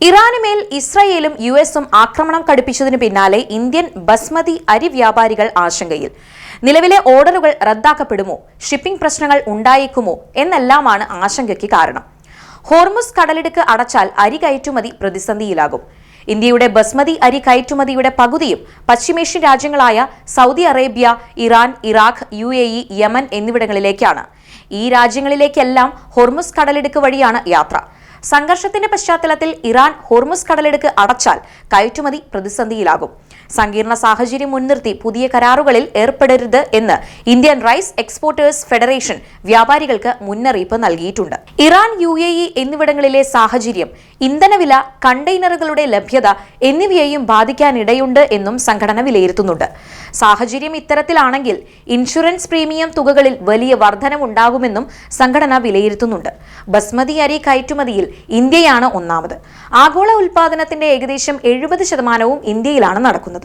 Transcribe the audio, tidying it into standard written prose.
ഇറാനുമേൽ ഇസ്രായേലും യുഎസും ആക്രമണം കടുപ്പിച്ചതിനു പിന്നാലെ ഇന്ത്യൻ ബസ്മതി അരി വ്യാപാരികൾ ആശങ്കയിൽ. നിലവിലെ ഓർഡറുകൾ റദ്ദാക്കപ്പെടുമോ, ഷിപ്പിംഗ് പ്രശ്നങ്ങൾ ഉണ്ടായേക്കുമോ എന്നെല്ലാമാണ് ആശങ്കയ്ക്ക് കാരണം. ഹോർമുസ് കടലിടുക്ക് അടച്ചാൽ അരി കയറ്റുമതി പ്രതിസന്ധിയിലാകും. ഇന്ത്യയുടെ ബസ്മതി അരി കയറ്റുമതിയുടെ പകുതിയും പശ്ചിമേഷ്യൻ രാജ്യങ്ങളായ Saudi Arabia, Iran, Iraq, UAE, Yemen എന്നിവിടങ്ങളിലേക്കാണ്. ഈ രാജ്യങ്ങളിലേക്കെല്ലാം ഹോർമുസ് കടലിടുക്ക് വഴിയാണ് യാത്ര. സംഘർഷത്തിന്റെ പശ്ചാത്തലത്തിൽ ഇറാൻ ഹോർമുസ് കടലിടുക്ക് അടച്ചാൽ കയറ്റുമതി പ്രതിസന്ധിയിലാകും. സങ്കീർണ സാഹചര്യം മുൻനിർത്തി പുതിയ കരാറുകളിൽ ഏർപ്പെടരുത് എന്ന് ഇന്ത്യൻ റൈസ് എക്സ്പോർട്ടേഴ്സ് ഫെഡറേഷൻ വ്യാപാരികൾക്ക് മുന്നറിയിപ്പ് നൽകിയിട്ടുണ്ട്. ഇറാൻ, UAE എന്നിവിടങ്ങളിലെ സാഹചര്യം ഇന്ധനവില, കണ്ടെയ്നറുകളുടെ ലഭ്യത എന്നിവയെയും ബാധിക്കാനിടയുണ്ട് എന്നും സംഘടന വിലയിരുത്തുന്നുണ്ട്. സാഹചര്യം ഇത്തരത്തിലാണെങ്കിൽ ഇൻഷുറൻസ് പ്രീമിയം തുകകളിൽ വലിയ വർധനവുണ്ടാകുമെന്നും സംഘടന വിലയിരുത്തുന്നുണ്ട്. ബസ്മതി അരി കയറ്റുമതിയിൽ ഇന്ത്യയാണ് ഒന്നാമത്. ആഗോള ഉൽപാദനത്തിന്റെ ഏകദേശം 70% ഇന്ത്യയിലാണ് നടക്കുന്നത്.